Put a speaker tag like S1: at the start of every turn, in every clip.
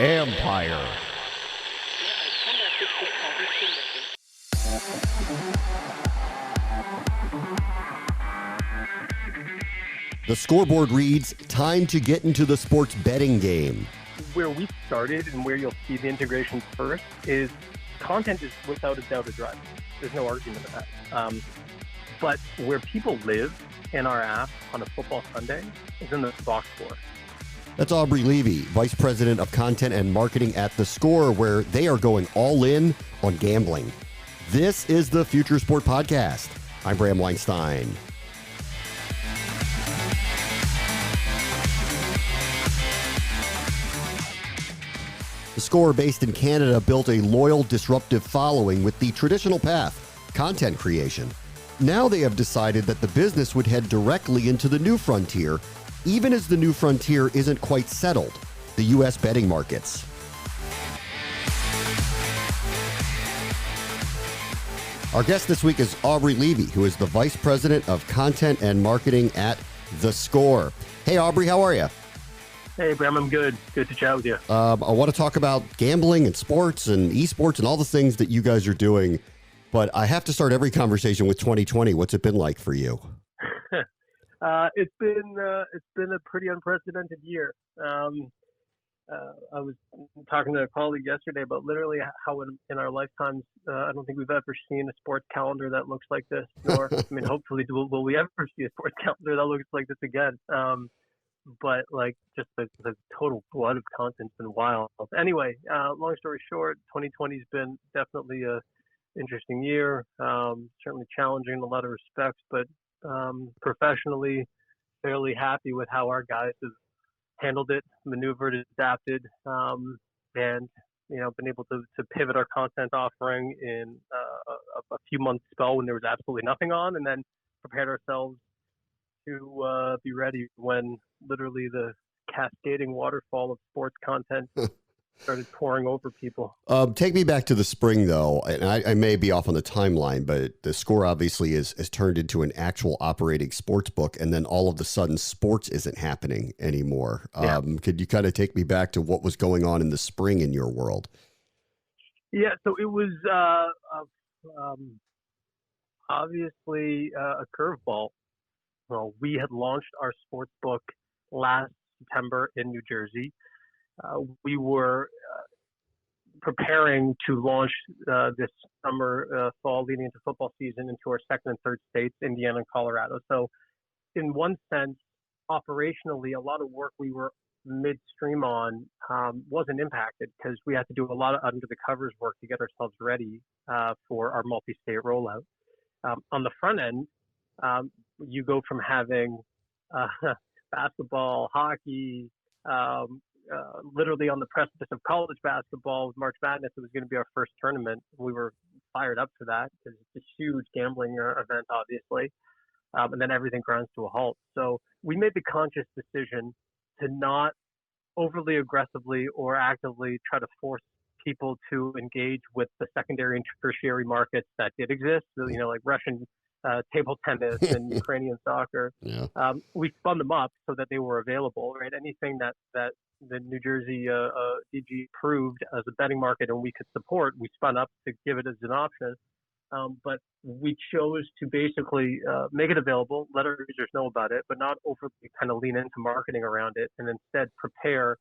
S1: Empire. The scoreboard reads, time to get into the sports betting game.
S2: Where we started and where you'll see the integration first is content is without a doubt a driver. There's no argument of that. But where people live in our app on a football Sunday is in the box score.
S1: That's Aubrey Levy, Vice President of Content and Marketing at theScore, where they are going all in on gambling. This is the Future Sport Podcast. I'm Bram Weinstein. theScore, based in Canada, built a loyal, disruptive following with the traditional path, content creation. Now they have decided that the business would head directly into the new frontier, even as the new frontier isn't quite settled, the U.S. betting markets. Our guest this week is Aubrey Levy, who is the Vice President of Content and Marketing at theScore. Hey, Aubrey, how are you?
S2: Hey, Bram, I'm good. Good to chat with you.
S1: I want to talk about gambling and sports and esports and all the things that you guys are doing, but I have to start every conversation with 2020. What's it been like for you?
S2: It's been a pretty unprecedented year. I was talking to a colleague yesterday about literally how in our lifetimes, I don't think we've ever seen a sports calendar that looks like this. Nor, I mean, hopefully, will we ever see a sports calendar that looks like this again? But like just the total flood of content's been wild. Anyway, long story short, 2020's been definitely a interesting year. Certainly challenging in a lot of respects, but professionally, fairly happy with how our guys have handled it, maneuvered, adapted, and been able to pivot our content offering in a few months spell when there was absolutely nothing on, and then prepared ourselves to be ready when literally the cascading waterfall of sports content started pouring over people.
S1: Take me back to the spring, though, and I may be off on the timeline, but theScore obviously has turned into an actual operating sports book, and then all of a sudden sports isn't happening anymore.
S2: Yeah.
S1: Could you kind of take me back to what was going on in the spring in your world?
S2: Yeah, so it was obviously a curveball. Well, we had launched our sports book last September in New Jersey. We were preparing to launch this summer, fall, leading into football season, into our second and third states, Indiana and Colorado. So in one sense, operationally, a lot of work we were midstream on wasn't impacted because we had to do a lot of under the covers work to get ourselves ready for our multi-state rollout. On the front end, you go from having basketball, hockey, literally on the precipice of college basketball with March Madness. It was going to be our first tournament. We were fired up for that because it's a huge gambling event, obviously. And then everything grinds to a halt. So we made the conscious decision to not overly aggressively or actively try to force people to engage with the secondary and tertiary markets that did exist, like Russian table tennis and Ukrainian soccer.
S1: Yeah.
S2: We spun them up so that they were available, right? Anything that the New Jersey DG approved as a betting market and we could support, we spun up to give it as an option. But we chose to basically make it available, let our users know about it, but not overly kind of lean into marketing around it, and instead prepare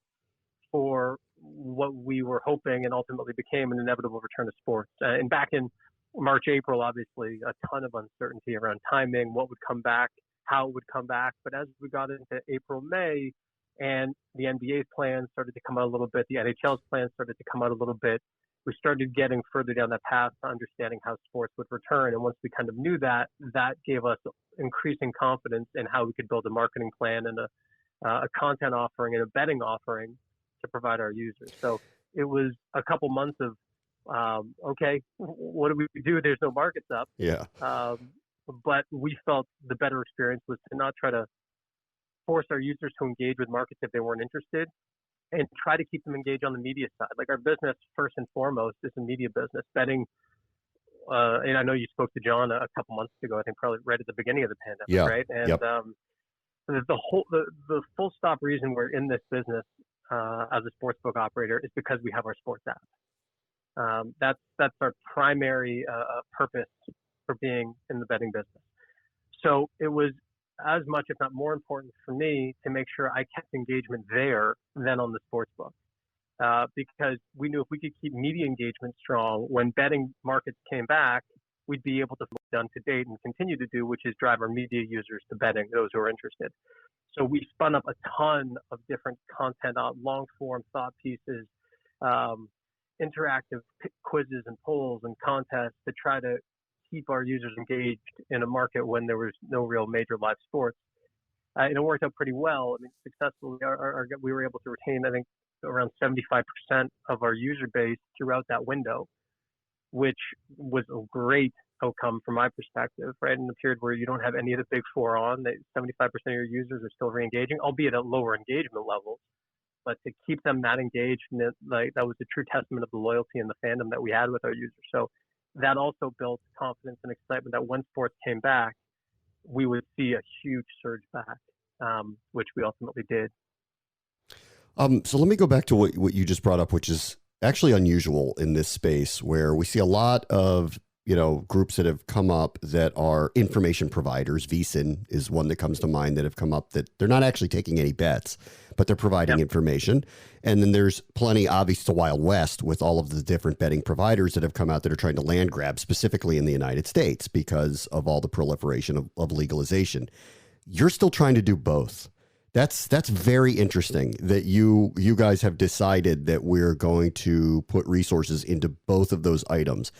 S2: for what we were hoping and ultimately became an inevitable return to sports. And back in March, April, obviously, a ton of uncertainty around timing, what would come back, how it would come back. But as we got into April, May, and the NBA's plans started to come out a little bit, the NHL's plans started to come out a little bit, we started getting further down that path to understanding how sports would return. And once we kind of knew that, that gave us increasing confidence in how we could build a marketing plan and a content offering and a betting offering to provide our users. So it was a couple months of, okay, what do we do? There's no markets up.
S1: Yeah.
S2: But we felt the better experience was to not try to force our users to engage with markets if they weren't interested, and try to keep them engaged on the media side. Like our business, first and foremost, is a media business. Betting, and I know you spoke to John a couple months ago, I think probably right at the beginning of the pandemic,
S1: Yeah.
S2: right? And
S1: yep.
S2: the full stop reason we're in this business as a sportsbook operator is because we have our sports app. That's our primary purpose for being in the betting business. So it was as much, if not more important for me to make sure I kept engagement there than on the sportsbook. Because we knew if we could keep media engagement strong, when betting markets came back, we'd be able to done to date and continue to do, which is drive our media users to betting, those who are interested. So we spun up a ton of different content, long form thought pieces, interactive quizzes and polls and contests to try to keep our users engaged in a market when there was no real major live sports. And it worked out pretty well. I mean, successfully, we were able to retain, I think, around 75% of our user base throughout that window, which was a great outcome from my perspective, right? In the period where you don't have any of the big four on, 75% of your users are still re-engaging, albeit at lower engagement levels. But to keep them that engaged, and that was a true testament of the loyalty and the fandom that we had with our users. So that also built confidence and excitement that when sports came back, we would see a huge surge back, which we ultimately did.
S1: So let me go back to what you just brought up, which is actually unusual in this space, where we see a lot of groups that have come up that are information providers. VSiN is one that comes to mind that have come up that they're not actually taking any bets, but they're providing information. And then there's plenty, obvious, to Wild West with all of the different betting providers that have come out that are trying to land grab, specifically in the United States because of all the proliferation of legalization. You're still trying to do both. That's very interesting that you guys have decided that we're going to put resources into both of those items.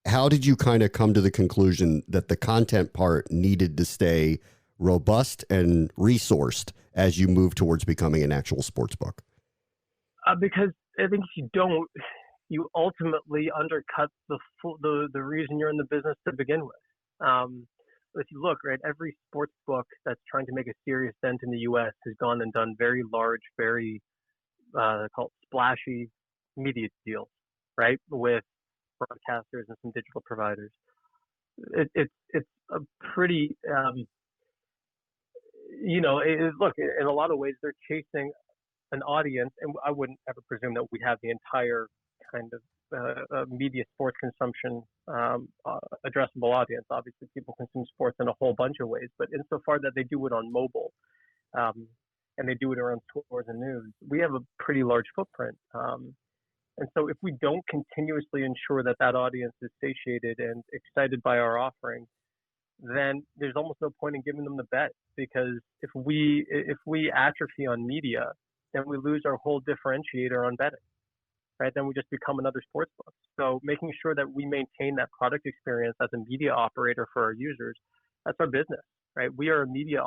S1: How did you kind of come to the conclusion that the content part needed to stay robust and resourced as you move towards becoming an actual sports book?
S2: Because I think if you don't, you ultimately undercut the reason you're in the business to begin with. If you look, right, every sports book that's trying to make a serious dent in the U.S. has gone and done very large, very called splashy media deals, right, with broadcasters and some digital providers. It's a pretty, look, in a lot of ways, they're chasing an audience, and I wouldn't ever presume that we have the entire kind of media sports consumption addressable audience. Obviously, people consume sports in a whole bunch of ways, but insofar that they do it on mobile and they do it around scores and news, we have a pretty large footprint. And so if we don't continuously ensure that that audience is satiated and excited by our offering, then there's almost no point in giving them the bet, because if we atrophy on media, then we lose our whole differentiator on betting, right? Then we just become another sports book. So making sure that we maintain that product experience as a media operator for our users, that's our business, right? We are a media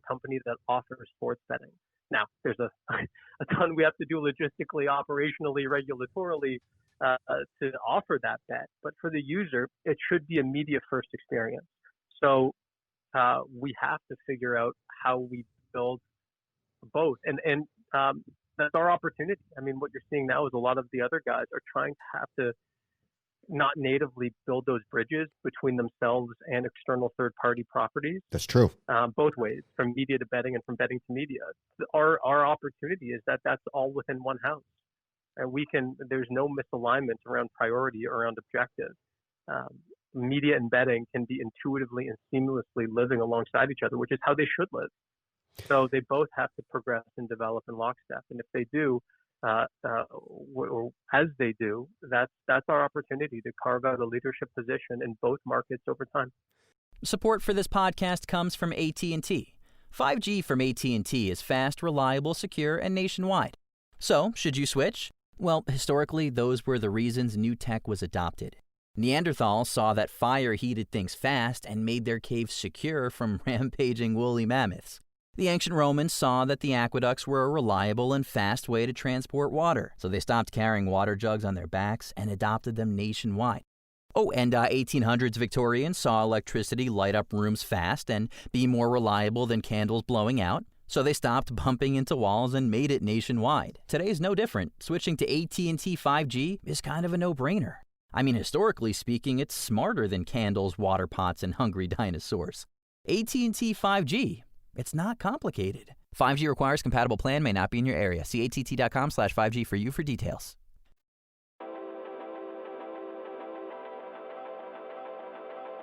S2: company that offers sports betting. Now, there's a ton we have to do logistically, operationally, regulatorily to offer that bet. But for the user, it should be a media-first experience. So we have to figure out how we build both. And that's our opportunity. I mean, what you're seeing now is a lot of the other guys are trying to have to not natively build those bridges between themselves and external third-party properties.
S1: That's true.
S2: Both ways, from media to betting and from betting to media. Our opportunity is that that's all within one house, and there's no misalignment around priority or around objective. Media and betting can be intuitively and seamlessly living alongside each other, which is how they should live. So they both have to progress and develop in lockstep, and if they do, or as they do, that's our opportunity to carve out a leadership position in both markets over time.
S3: Support for this podcast comes from AT&T. 5G from AT&T is fast, reliable, secure, and nationwide. So, should you switch? Well, historically, those were the reasons new tech was adopted. Neanderthals saw that fire heated things fast and made their caves secure from rampaging woolly mammoths. The ancient Romans saw that the aqueducts were a reliable and fast way to transport water, so they stopped carrying water jugs on their backs and adopted them nationwide. Oh, and 1800s Victorians saw electricity light up rooms fast and be more reliable than candles blowing out, so they stopped bumping into walls and made it nationwide. Today's no different. Switching to AT&T 5G is kind of a no-brainer. I mean, historically speaking, it's smarter than candles, water pots, and hungry dinosaurs. AT&T 5G. It's not complicated. 5G requires compatible plan, may not be in your area. See att.com/5G for you for details.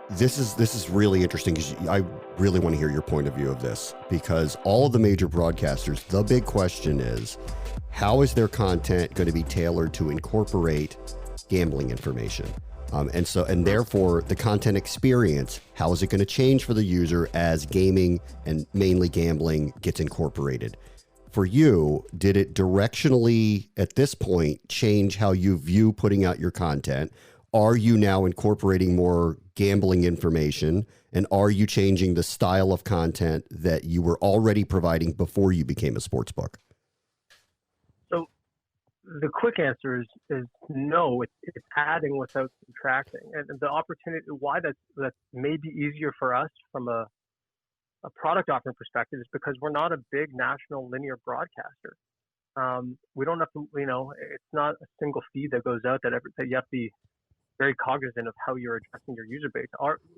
S1: This is really interesting because I really want to hear your point of view of this, because all of the major broadcasters, the big question is, how is their content going to be tailored to incorporate gambling information? And therefore the content experience, how is it going to change for the user as gaming and mainly gambling gets incorporated? For you, did it directionally at this point change how you view putting out your content? Are you now incorporating more gambling information? And are you changing the style of content that you were already providing before you became a sportsbook?
S2: So the quick answer is no. It's adding without subtracting. And the opportunity, why that's maybe easier for us from a product offering perspective, is because we're not a big national linear broadcaster. We don't have to, it's not a single feed that goes out that you have to be very cognizant of how you're addressing your user base.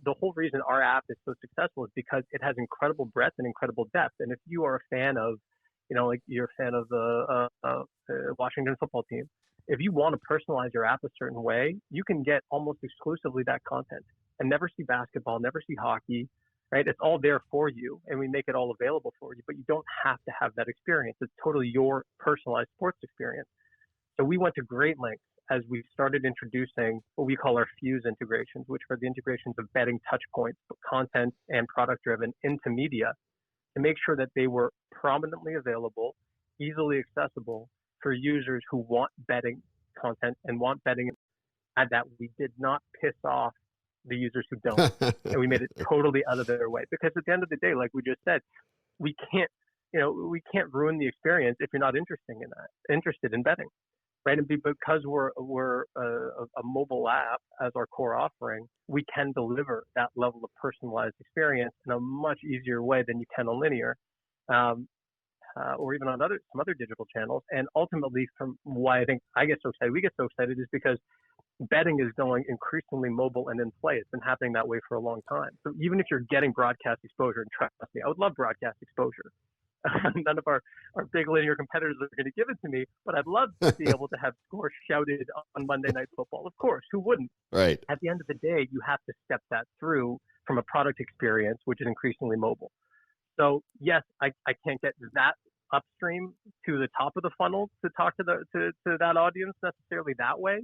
S2: The whole reason our app is so successful is because it has incredible breadth and incredible depth. And if you are a fan of, like you're a fan of the Washington football team, if you want to personalize your app a certain way, you can get almost exclusively that content and never see basketball, never see hockey, right? It's all there for you, and we make it all available for you, but you don't have to have that experience. It's totally your personalized sports experience. So we went to great lengths as we started introducing what we call our Fuse integrations, which are the integrations of betting touch points, content and product driven into media, to make sure that they were prominently available, easily accessible for users who want betting content and want betting, and that we did not piss off the users who don't. And we made it totally out of their way. Because at the end of the day, like we just said, we can't ruin the experience if you're not interested in betting. Right, and because we're a mobile app as our core offering, we can deliver that level of personalized experience in a much easier way than you can on linear, or even on some other digital channels. And ultimately, from why I think we get so excited, is because betting is going increasingly mobile and in play. It's been happening that way for a long time. So even if you're getting broadcast exposure, and trust me, I would love broadcast exposure. None of our big linear competitors are going to give it to me, but I'd love to be able to have scores shouted on Monday Night Football. Of course, who wouldn't?
S1: Right.
S2: At the end of the day, you have to step that through from a product experience, which is increasingly mobile. So yes, I can't get that upstream to the top of the funnel to talk to that audience necessarily that way,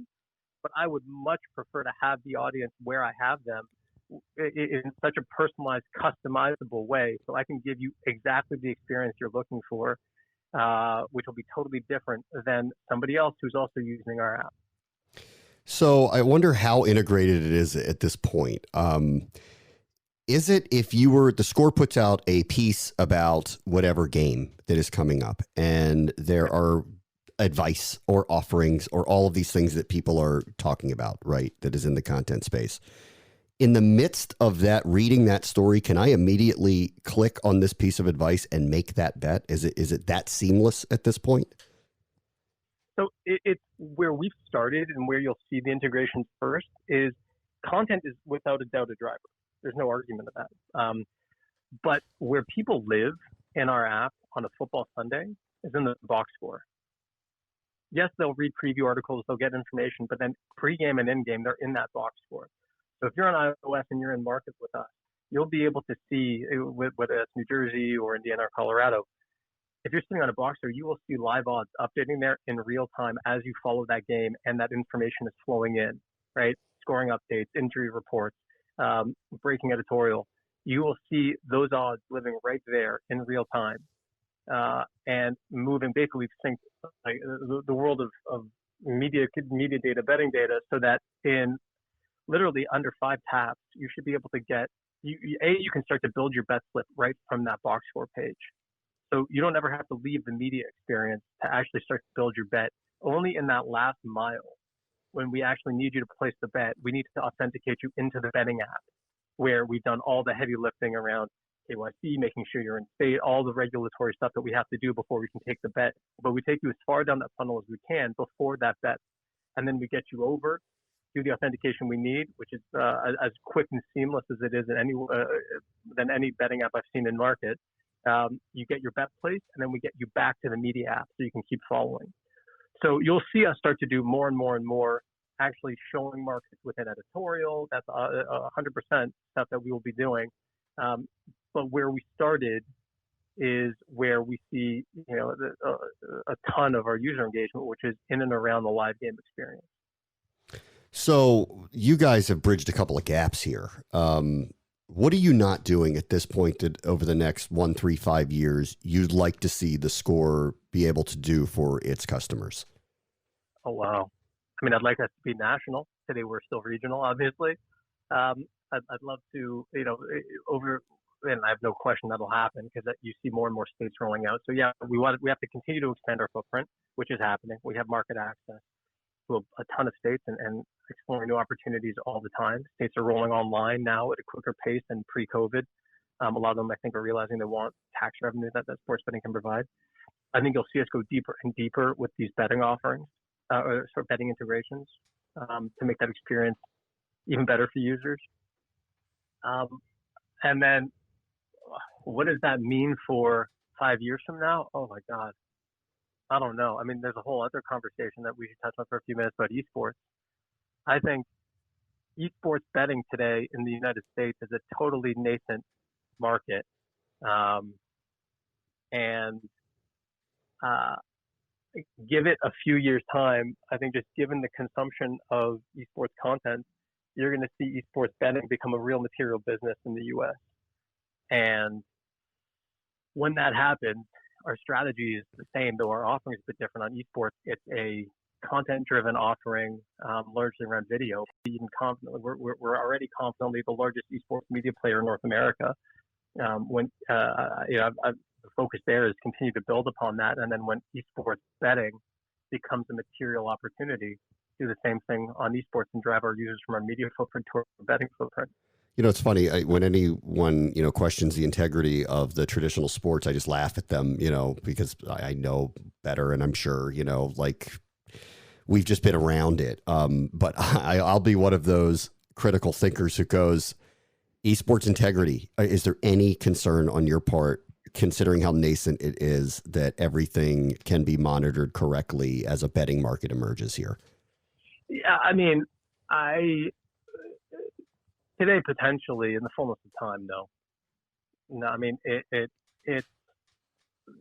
S2: but I would much prefer to have the audience where I have them in such a personalized, customizable way, so I can give you exactly the experience you're looking for, which will be totally different than somebody else who's also using our app.
S1: So I wonder how integrated it is at this point. Is it, if you were, theScore puts out a piece about whatever game that is coming up, and there are advice or offerings or all of these things that people are talking about, right, that is in the content space. In the midst of that, reading that story, can I immediately click on this piece of advice and make that bet? Is it that seamless at this point?
S2: So it's where we've started, and where you'll see the integrations first is content is without a doubt a driver. There's no argument of that. But where people live in our app on a football Sunday is in the box score. Yes, they'll read preview articles, they'll get information, but then pregame and in-game, they're in that box score. So if you're on iOS and you're in market with us, you'll be able to see, whether it's New Jersey or Indiana or Colorado, if you're sitting on a box score, you will see live odds updating there in real time as you follow that game, and that information is flowing in, right? Scoring updates, injury reports, breaking editorial. You will see those odds living right there in real time, and moving, basically sync like, the world of media data, betting data, so that in literally under 5 taps, you should be able to get, you can start to build your bet slip right from that box score page. So you don't ever have to leave the media experience to actually start to build your bet. Only in that last mile, when we actually need you to place the bet, we need to authenticate you into the betting app, where we've done all the heavy lifting around KYC, making sure you're in state, all the regulatory stuff that we have to do before we can take the bet. But we take you as far down that funnel as we can before that bet. And then we get you over, do the authentication we need, which is as quick and seamless as it is in than any betting app I've seen in market. You get your bet placed, and then we get you back to the media app so you can keep following. So you'll see us start to do more and more and more, actually showing markets within editorial. That's 100% stuff that we will be doing. But where we started is where we see, a ton of our user engagement, which is in and around the live game experience.
S1: So you guys have bridged a couple of gaps here. What are you not doing at this point that over the next 1, 3, 5 years you'd like to see theScore be able to do for its customers?
S2: Oh, wow. I mean, I'd like us to be national. Today we're still regional, obviously. I'd love to, and I have no question that'll happen because you see more and more states rolling out. So yeah, we have to continue to expand our footprint, which is happening. We have market access to a ton of states and exploring new opportunities all the time. States are rolling online now at a quicker pace than pre-COVID. A lot of them, I think, are realizing they want tax revenue that sports betting can provide. I think you'll see us go deeper and deeper with these betting offerings, or sort of betting integrations, to make that experience even better for users. And then what does that mean for 5 years from now? Oh my God. I don't know. I mean, there's a whole other conversation that we should touch on for a few minutes about esports. I think esports betting today in the United States is a totally nascent market. Give it a few years time, I think just given the consumption of esports content, you're going to see esports betting become a real material business in the US. And when that happens, our strategy is the same, though our offering is a bit different on esports. It's a content-driven offering, largely around video. Even confidently, we're already confidently the largest esports media player in North America. The focus there is continue to build upon that, and then when esports betting becomes a material opportunity, do the same thing on esports and drive our users from our media footprint to our betting footprint.
S1: It's funny when anyone, questions the integrity of the traditional sports, I just laugh at them, because I know better. And I'm sure, we've just been around it. But I'll be one of those critical thinkers who goes, esports integrity. Is there any concern on your part, considering how nascent it is, that everything can be monitored correctly as a betting market emerges here?
S2: Yeah, I mean, today, potentially, in the fullness of time, no. No, I mean,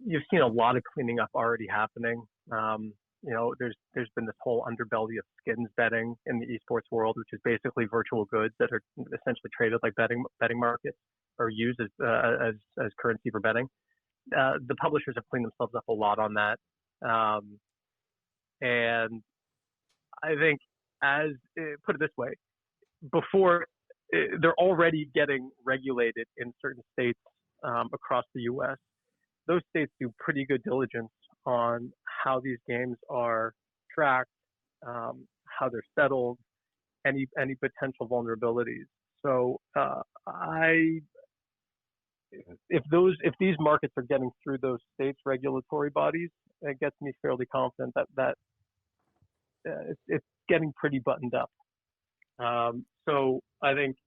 S2: you've seen a lot of cleaning up already happening. There's been this whole underbelly of skins betting in the esports world, which is basically virtual goods that are essentially traded like betting markets or used as currency for betting. The publishers have cleaned themselves up a lot on that. And I think put it this way, before they're already getting regulated in certain states across the U.S. Those states do pretty good diligence on how these games are tracked, how they're settled, any potential vulnerabilities. So if these markets are getting through those states' regulatory bodies, it gets me fairly confident that it's getting pretty buttoned up. So I think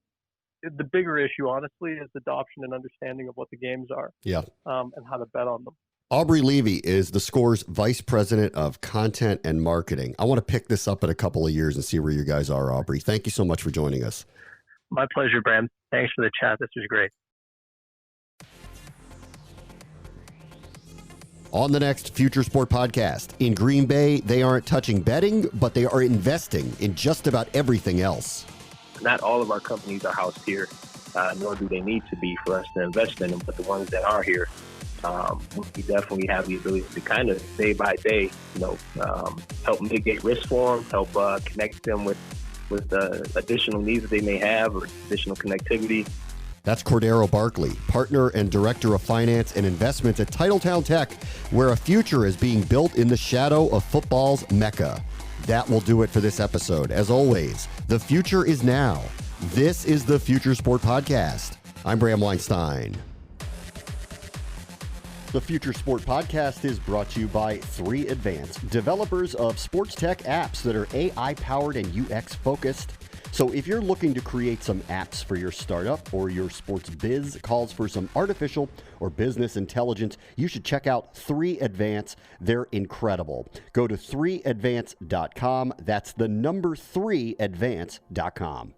S2: the bigger issue, honestly, is adoption and understanding of what the games are.
S1: Yeah.
S2: And how to bet on them.
S1: Aubrey Levy is theScore's Vice President of Content and Marketing. I want to pick this up in a couple of years and see where you guys are, Aubrey. Thank you so much for joining us.
S2: My pleasure, Bram. Thanks for the chat. This was great.
S1: On the next Future Sport podcast, in Green Bay, they aren't touching betting, but they are investing in just about everything else.
S4: Not all of our companies are housed here, nor do they need to be for us to invest in them, but the ones that are here, we definitely have the ability to kind of day by day, help mitigate risk for them, help connect them with additional needs that they may have or additional connectivity.
S1: That's Cordero Barkley, partner and director of finance and investments at Titletown Tech, where a future is being built in the shadow of football's mecca. That will do it for this episode. As always, the future is now. This is the Future Sport Podcast. I'm Bram Weinstein. The Future Sport Podcast is brought to you by 3Advance, developers of sports tech apps that are AI-powered and UX-focused. So if you're looking to create some apps for your startup or your sports biz calls for some artificial or business intelligence, you should check out 3Advance. They're incredible. Go to 3advance.com. That's the number 3advance.com.